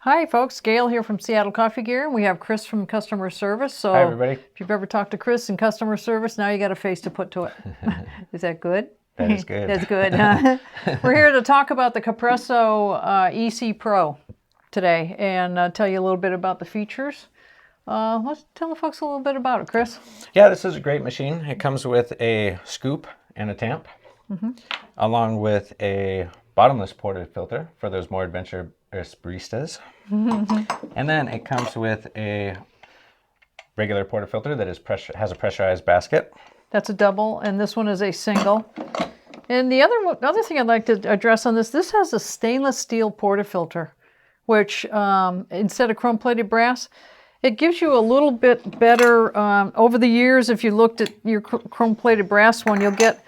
Hi folks, Gail here from Seattle Coffee Gear, and we have Chris from customer service. So hi everybody. If you've ever talked to Chris in customer service, now you got a face to put to it. Is that good? That is good. That's good. We're here to talk about the Capresso EC Pro today and tell you a little bit about the features. Let's tell the folks a little bit about it, Chris. Yeah, this is a great machine. It comes with a scoop and a tamp, along with a bottomless portafilter for those more adventurous baristas. And then it comes with a regular portafilter that has a pressurized basket. That's a double, and this one is a single. And the other thing I'd like to address on this has a stainless steel portafilter, which instead of chrome-plated brass, it gives you a little bit better, over the years, if you looked at your chrome-plated brass one, you'll get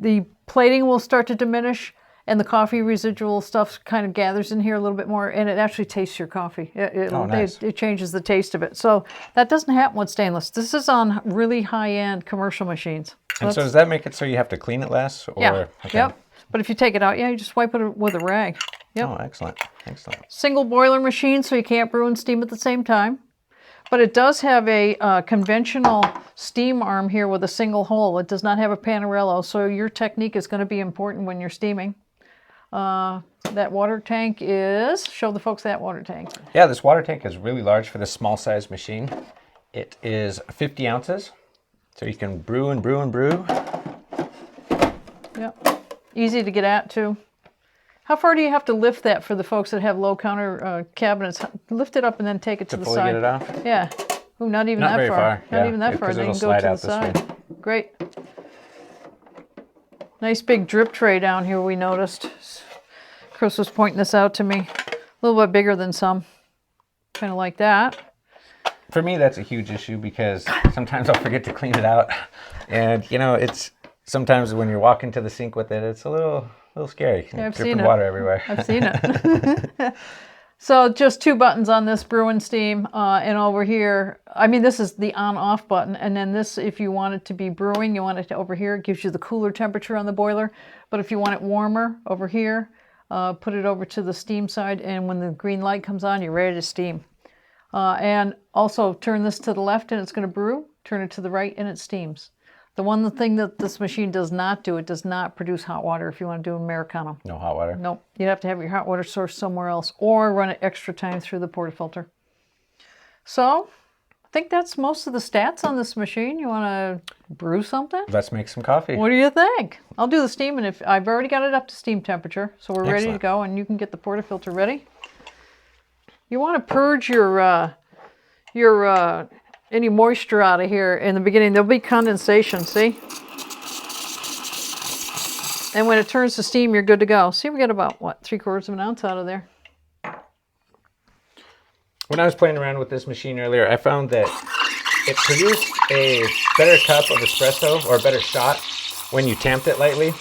the plating will start to diminish, and the coffee residual stuff kind of gathers in here a little bit more, and it actually tastes your coffee. It changes the taste of it. So that doesn't happen with stainless. This is on really high-end commercial machines. So does that make it so you have to clean it less? Or, yeah. Okay. Yep. But if you take it out, you just wipe it with a rag. Yep. Oh, excellent. Excellent. Single boiler machine, so you can't brew and steam at the same time. But it does have a conventional steam arm here with a single hole. It does not have a panarello, so your technique is going to be important when you're steaming. That water tank is, show the folks that water tank. Yeah, this water tank is really large for this small size machine. It is 50 ounces, so you can brew and brew and brew. Yep, easy to get at too. How far do you have to lift that for the folks that have low counter cabinets? Lift it up and then take it to the side. To fully get it off? Yeah. Ooh, not even that far. Not even that far. Then you can go to the side. Great. Nice big drip tray down here we noticed. Chris was pointing this out to me. A little bit bigger than some. Kind of like that. For me, that's a huge issue because sometimes I'll forget to clean it out. And, you know, it's sometimes when you're walking to the sink with it, it's a little scary. Yeah, I've seen it. Water everywhere. I've seen it. So just two buttons on this, brew and steam, and over here, I mean, this is the on-off button, and then this, if you want it to be brewing, you want it to over here, it gives you the cooler temperature on the boiler, but if you want it warmer, over here, put it over to the steam side, and when the green light comes on, you're ready to steam. And also turn this to the left and it's going to brew, turn it to the right and it steams. The one thing that this machine does not do, it does not produce hot water if you want to do Americano. No hot water? Nope. You'd have to have your hot water source somewhere else or run it extra time through the portafilter. So, I think that's most of the stats on this machine. You want to brew something? Let's make some coffee. What do you think? I'll do the steam, and if I've already got it up to steam temperature, so we're ready to go, and you can get the portafilter ready. You want to purge your any moisture out of here in the beginning. There'll be condensation, see? And when it turns to steam, you're good to go. See, we got about, what, 3/4 of an ounce out of there. When I was playing around with this machine earlier, I found that it produced a better cup of espresso or a better shot when you tamped it lightly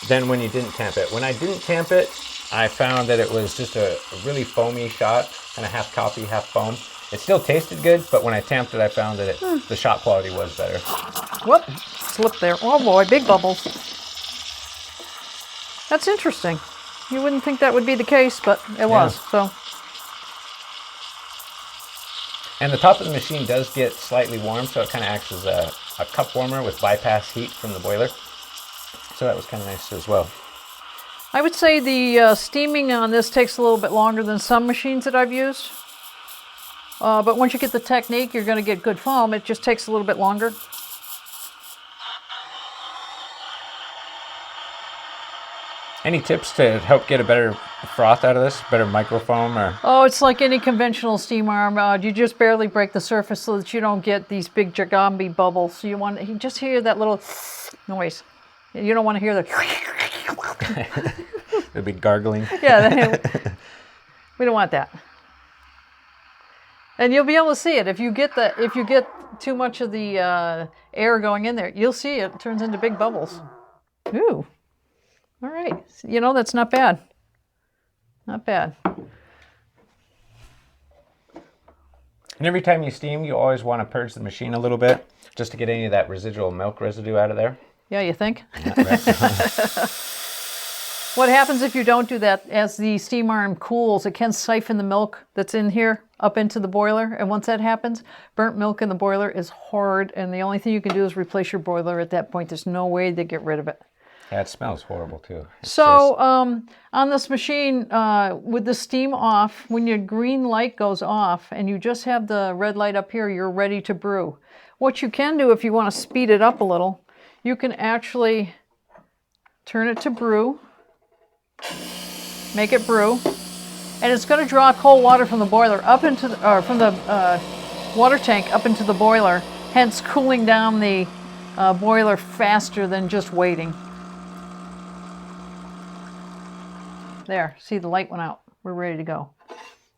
than when you didn't tamp it. When I didn't tamp it, I found that it was just a really foamy shot, kind of half coffee, half foam. It still tasted good, but when I tamped it, I found that the shot quality was better. Whoop, slipped there. Oh boy, big bubbles. That's interesting. You wouldn't think that would be the case, but it was. So. And the top of the machine does get slightly warm, so it kind of acts as a cup warmer with bypass heat from the boiler. So that was kind of nice as well. I would say the steaming on this takes a little bit longer than some machines that I've used. But once you get the technique, you're going to get good foam. It just takes a little bit longer. Any tips to help get a better froth out of this? Better microfoam or? Oh, it's like any conventional steam arm. You just barely break the surface so that you don't get these big Jagambi bubbles. You just hear that little noise. You don't want to hear the the big gargling. Yeah, we don't want that. And you'll be able to see it if you get too much of the air going in there. You'll see it turns into big bubbles. Ooh. All right. You know, that's not bad. Not bad. And every time you steam, you always want to purge the machine a little bit just to get any of that residual milk residue out of there. Yeah, you think? Yeah, right. What happens if you don't do that? As the steam arm cools, it can siphon the milk that's in here up into the boiler. And once that happens, burnt milk in the boiler is hard. And the only thing you can do is replace your boiler at that point. There's no way to get rid of it. Yeah, it smells horrible too. So on this machine, with the steam off, when your green light goes off and you just have the red light up here, you're ready to brew. What you can do if you want to speed it up a little, you can actually turn it to brew. Make it brew, and it's going to draw cold water from the boiler up into the, or from the water tank up into the boiler, hence cooling down the boiler faster than just waiting. There, see, the light went out. We're ready to go.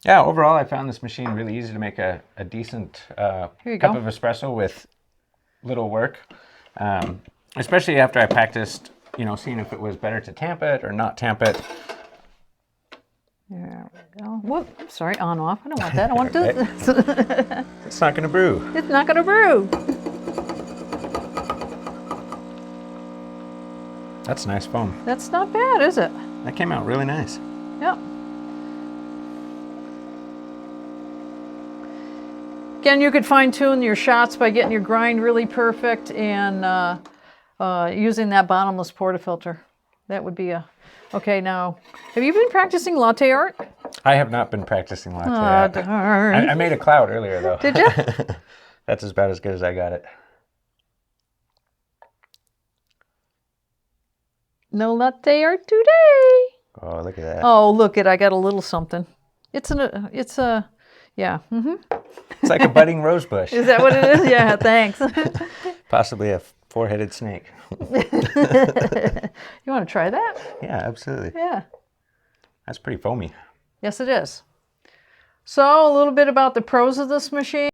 Yeah, overall, I found this machine really easy to make a decent cup of espresso with little work, especially after I practiced, seeing if it was better to tamp it or not tamp it. There we go. Whoop, sorry, on off. I don't want that. I want this. It's not going to brew. It's not going to brew. That's nice foam. That's not bad, is it? That came out really nice. Yep. Again, you could fine-tune your shots by getting your grind really perfect and using that bottomless portafilter. That would be a... Okay, now, have you been practicing latte art? I have not been practicing latte art. Darn. I made a cloud earlier, though. Did you? That's about as good as I got it. No latte art today. Oh, look at that. Oh, look I got a little something. It's a, yeah. Mm-hmm. It's like a budding rose bush. Is that what it is? Yeah, thanks. Possibly a four-headed snake. You want to try that? Yeah, absolutely. Yeah. That's pretty foamy. Yes, it is. So a little bit about the pros of this machine.